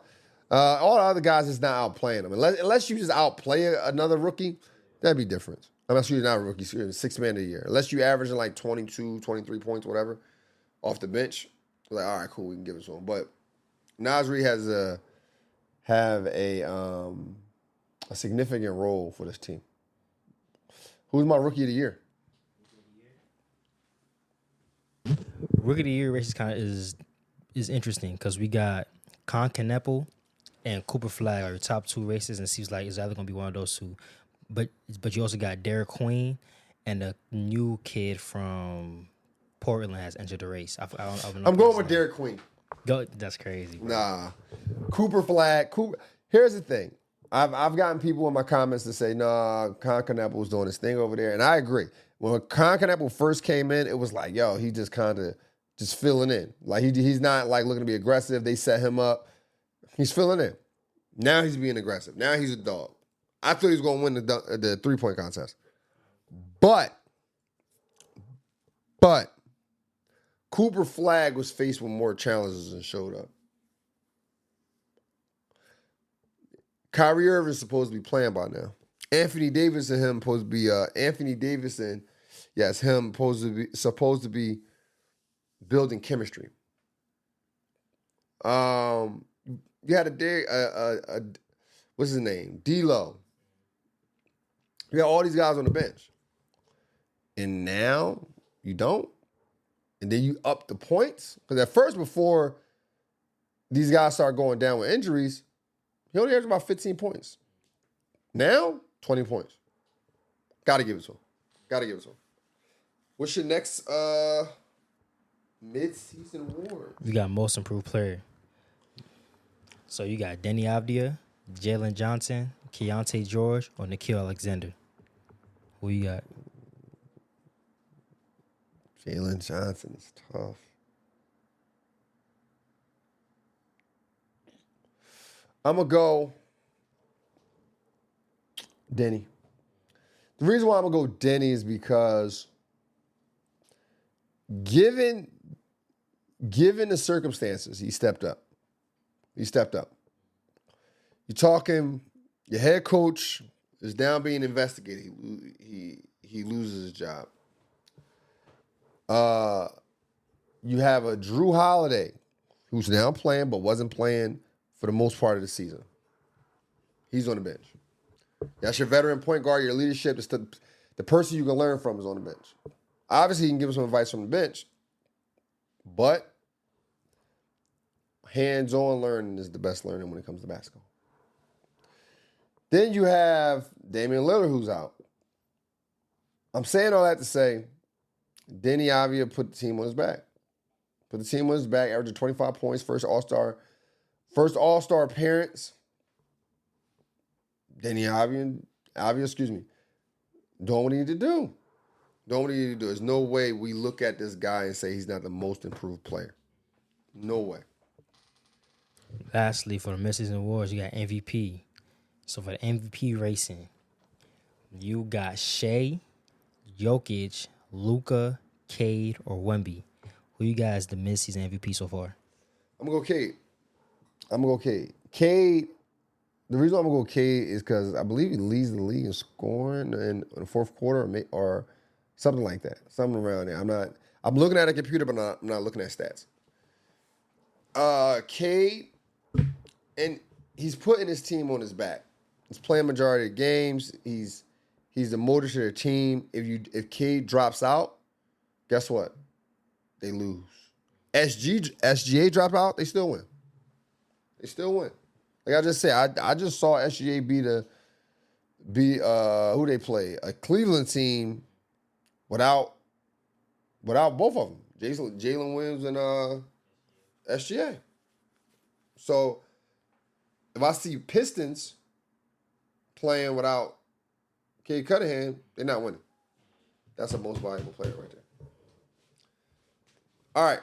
All the other guys is not outplaying him. Unless you just outplay another rookie, that'd be different. Unless you're not a rookie, so you're 6th man of the year. Unless you averaging like 22, 23 points, whatever, off the bench. Like, all right, cool, we can give it to him. But Nas Reed has a significant role for this team. Who's my rookie of the year? Rookie of the year race is interesting because we got Con Kneppel and Cooper Flag are the top 2 races, and it seems like it's either going to be one of those two. But you also got Derek Queen and a new kid from Portland has entered the race. I don't know I'm going with Derek Queen. That's crazy. Bro. Nah. Cooper Flag. Here's the thing. I've gotten people in my comments to say, nah, Conconapple was doing his thing over there. And I agree. When Conconapple first came in, it was like, yo, he just kind of just filling in. Like, he's not, like, looking to be aggressive. They set him up. He's filling in. Now he's being aggressive. Now he's a dog. I thought he was going to win the three-point contest. But Cooper Flag was faced with more challenges and showed up. Kyrie Irving is supposed to be playing by now. Anthony Davis and him supposed to be supposed to be building chemistry. You had what's his name? D-Lo. You got all these guys on the bench. And now you don't. And then you up the points. Because at first, before these guys start going down with injuries, he only averaged about 15 points. Now, 20 points. Got to give it to him. What's your next mid-season award? You got most improved player. So you got Denny Avdia, Jalen Johnson, Keontae George, or Nikhil Alexander. Who you got? Jalen Johnson is tough. I'm going to go Denny. The reason why I'm going to go Denny is because given the circumstances, he stepped up. You're talking, your head coach is now being investigated. He loses his job. You have a Drew Holiday who's now playing but wasn't playing for the most part of the season. He's on the bench. That's your veteran point guard, your leadership. The person you can learn from is on the bench. Obviously, you can give him some advice from the bench, but hands-on learning is the best learning when it comes to basketball. Then you have Damian Lillard who's out. I'm saying all that to say Denny Avdia put the team on his back. Averaging 25 points, first All-Star appearance. Denny Avdia, doing what he need to do. There's no way we look at this guy and say he's not the most improved player. No way. Lastly, for the mid-season awards, you got MVP. So for the MVP racing, you got Shea, Jokic, Luka, Cade, or Wemby. Who you guys the mid-season MVP so far? I'm going to go Cade. Cade, the reason I'm going to go Cade is because I believe he leads the league in scoring in the fourth quarter or something like that. Something around there. I'm looking at a computer, but I'm not looking at stats. Cade, and he's putting his team on his back. He's playing majority of games. He's the motor to the team. If Cade drops out, guess what? They lose. SGA drop out, they still win. Like I just said, I just saw SGA beat who they play, a Cleveland team without both of them, Jalen Williams and SGA. So if I see Pistons playing without Cade Cunningham, they're not winning. That's a most valuable player right there. All right.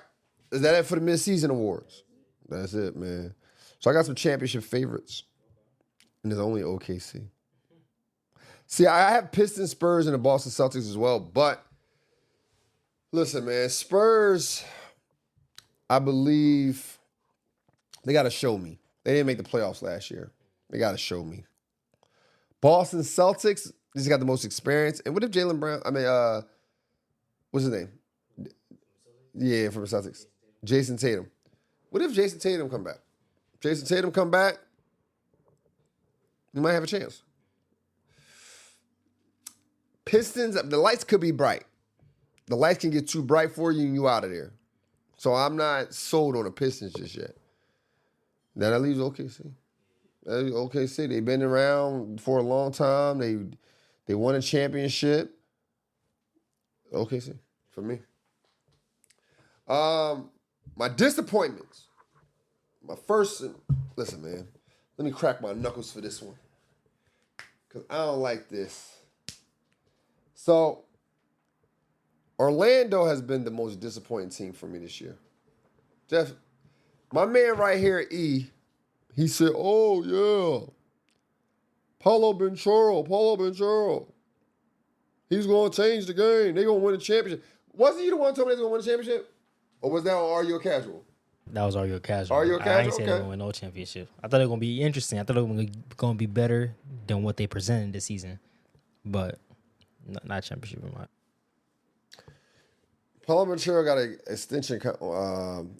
Is that it for the mid-season awards? That's it, man. So I got some championship favorites. And there's only OKC. See, I have Pistons, Spurs, and the Boston Celtics as well. But listen, man, Spurs, I believe they got to show me. They didn't make the playoffs last year. They got to show me. Boston Celtics, he's got the most experience. And what if Jaylen Brown, what's his name? Yeah, from the Celtics. Jason Tatum. What if Jason Tatum come back? You might have a chance. Pistons, the lights could be bright. The lights can get too bright for you and you out of there. So I'm not sold on the Pistons just yet. Then that leaves OKC. They've been around for a long time. They won a championship. OKC for me. My disappointments. My first, listen, man. Let me crack my knuckles for this one, cause I don't like this. So, Orlando has been the most disappointing team for me this year. Jeff, my man right here, E, he said, "Oh yeah, Paulo Banchero. He's going to change the game. They're going to win a championship." Wasn't you the one who told me they was going to win a championship? Or was that on Are You a Casual? That was Are You a Casual? Are You a Casual? I ain't saying they won't win no championship. I thought it was going to be interesting. I thought it was going to be better than what they presented this season. But not championship in my. Paulo Banchero got a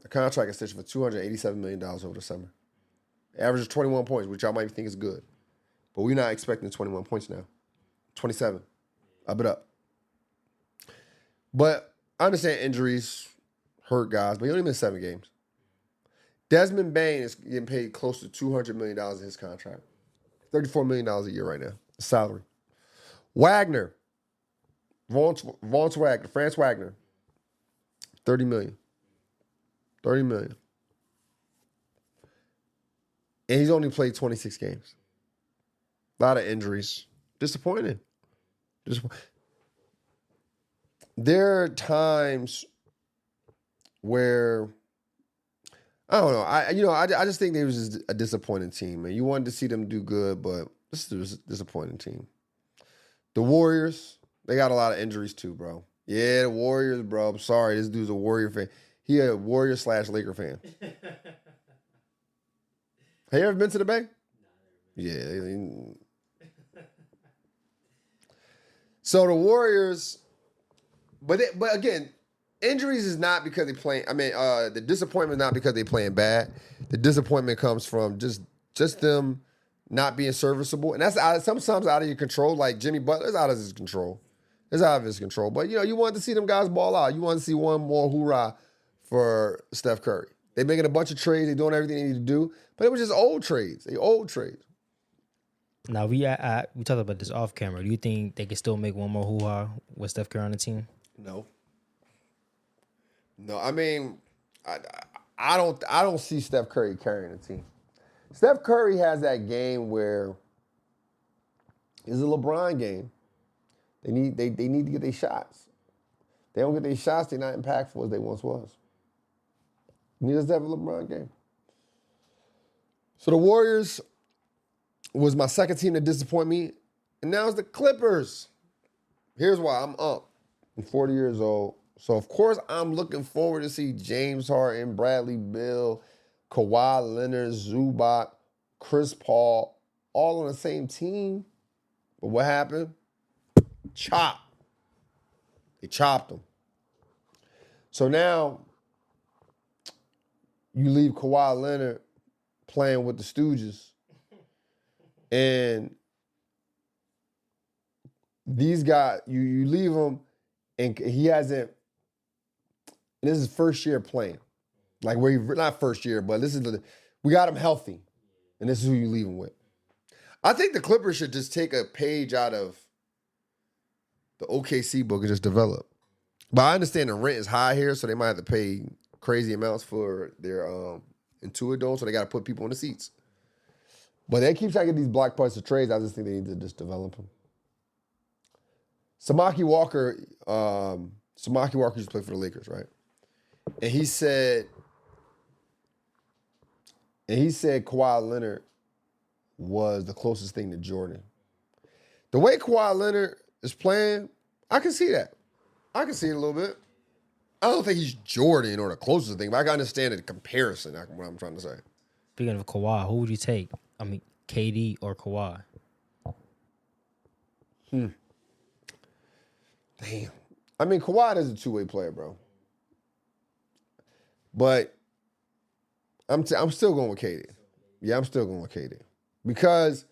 contract extension for $287 million over the summer. Averages 21 points, which y'all might think is good. But we're not expecting 21 points now. 27. Up it up. But I understand injuries hurt guys, but he only missed 7 games. Desmond Bane is getting paid close to $200 million in his contract. $34 million a year right now. Salary. Wagner. Franz Wagner. $30 million. $30 million. And he's only played 26 games. A lot of injuries. Disappointing. There are times where I don't know. I just think they was just a disappointing team, and you wanted to see them do good, but this is a disappointing team. The Warriors, they got a lot of injuries too, bro. Yeah, the Warriors, bro. I'm sorry, this dude's a Warrior fan. He a Warrior/Laker fan. Have you ever been to the Bay? Yeah. So the Warriors, but again, injuries is not because they playing. I mean, the disappointment is not because they playing bad. The disappointment comes from just them not being serviceable, and that's sometimes out of your control. Like Jimmy Butler's out of his control. It's out of his control. But you want to see them guys ball out. You want to see one more hoorah for Steph Curry. They're making a bunch of trades. They're doing everything they need to do, but it was just old trades. Old trades. Now, we talked about this off camera. Do you think they can still make one more hoo-ha with Steph Curry on the team? No. I mean, I don't see Steph Curry carrying the team. Steph Curry has that game where it's a LeBron game. They need to get their shots. They don't get their shots, they're not impactful as they once was. He doesn't have a LeBron game. So the Warriors was my second team that disappointed me, and now it's the Clippers. Here's why. I'm up. I'm 40 years old. So, of course, I'm looking forward to see James Harden, Bradley Beal, Kawhi Leonard, Zubac, Chris Paul, all on the same team. But what happened? Chop. They chopped them. So now you leave Kawhi Leonard playing with the Stooges. And these guys, you leave him, and he hasn't. And this is first year playing, like where not first year, but we got him healthy, and this is who you leave him with. I think the Clippers should just take a page out of the OKC book and just develop. But I understand the rent is high here, so they might have to pay crazy amounts for their Intuit Dome, so they got to put people in the seats. But they keep trying to get these block parts of trades. I just think they need to just develop them. Samaki Walker used to play for the Lakers, right? And he said Kawhi Leonard was the closest thing to Jordan. The way Kawhi Leonard is playing, I can see that. I can see it a little bit. I don't think he's Jordan or the closest thing, but I can understand the comparison, what I'm trying to say. Speaking of Kawhi, who would you take? I mean, KD or Kawhi? Damn. I mean, Kawhi is a two-way player, bro. But I'm still going with KD. Yeah, I'm still going with KD. Because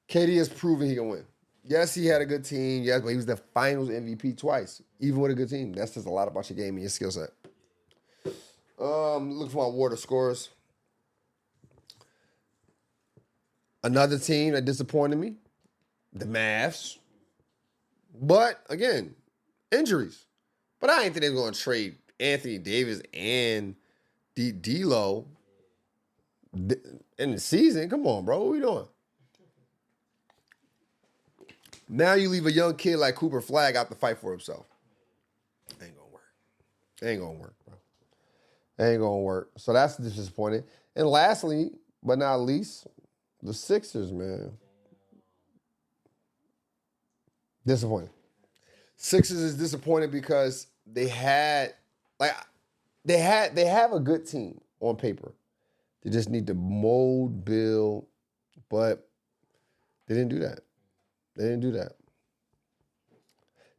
KD has proven he can win. Yes, he had a good team. Yes, but he was the finals MVP twice. Even with a good team. That says a lot about your game and your skill set. Look for my award of scores. Another team that disappointed me, the Mavs. But, again, injuries. But I ain't think they was going to trade Anthony Davis and D'Lo in the season. Come on, bro. What we doing? Now you leave a young kid like Cooper Flag out to fight for himself. Ain't going to work. Ain't going to work, bro. Ain't going to work. So that's disappointing. And lastly, but not least, the Sixers, man. Disappointing. Sixers is disappointed because they have a good team on paper. They just need to mold, build, but they didn't do that.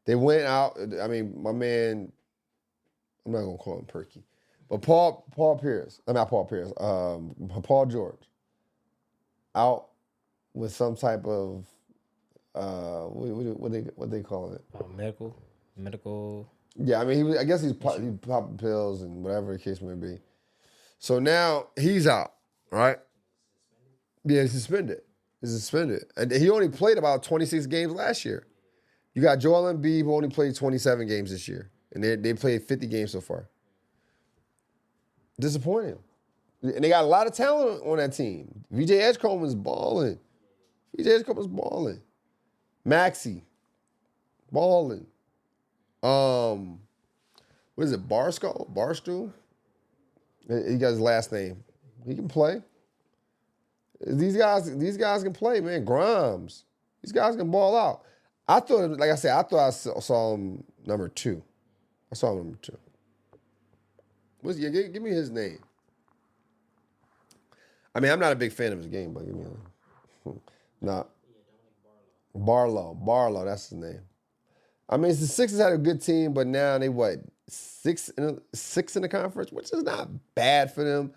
They went out. I mean, my man, I'm not gonna call him Perky, but Paul Pierce. Not Paul Pierce. Paul George out with some type of what they call it? Medical. Yeah, I mean, I guess he's popping pills and whatever the case may be. So now he's out, right? Yeah, he's suspended. And he only played about 26 games last year. You got Joel Embiid, who only played 27 games this year. And they played 50 games so far. Disappointing. And they got a lot of talent on that team. VJ Edgecombe was balling. Maxey, balling. What is it, Barstool? He got his last name. He can play. These guys can play, man. Grimes. These guys can ball out. I thought, like I said, I saw him number 2. I saw him number 2. Give me his name. I mean, I'm not a big fan of his game, but give me not Barlow, that's his name. I mean, the Sixers had a good team, but now they six in the conference, which is not bad for them.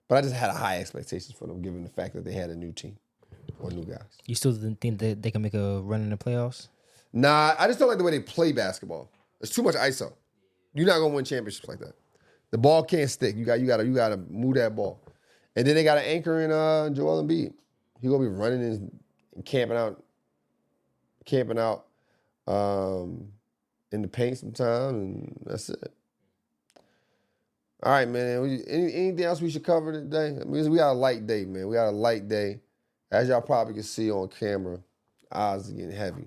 But I just had high expectations for them, given the fact that they had a new team or new guys. You still think that they can make a run in the playoffs? Nah, I just don't like the way they play basketball. It's too much ISO. You're not gonna win championships like that. The ball can't stick. You gotta move that ball. And then they got an anchor in Joel Embiid. He's gonna be running and camping out in the paint sometime, and that's it. All right, man. Anything else we should cover today? I mean, we got a light day, man. We got a light day. As y'all probably can see on camera, eyes are getting heavy.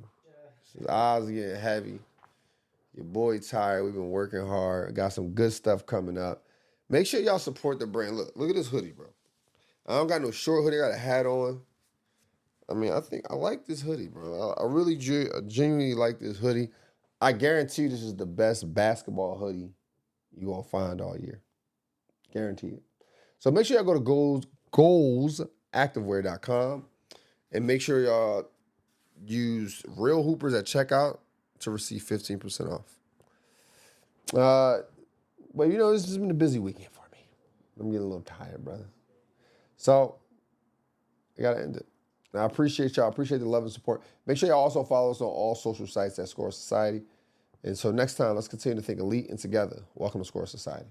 Your boy tired. We've been working hard. Got some good stuff coming up. Make sure y'all support the brand. Look at this hoodie, bro. I don't got no short hoodie. I got a hat on. I mean, I think I like this hoodie, bro. I really genuinely like this hoodie. I guarantee this is the best basketball hoodie you're going to find all year. Guaranteed it. So make sure y'all go to goalsactivewear.com and make sure y'all use Real Hoopers at checkout to receive 15% off. But, this has been a busy weekend for me. I'm getting a little tired, brother. So, I got to end it. Now, I appreciate y'all. I appreciate the love and support. Make sure y'all also follow us on all social sites at Score Society. And so next time, let's continue to think elite and together. Welcome to Score Society.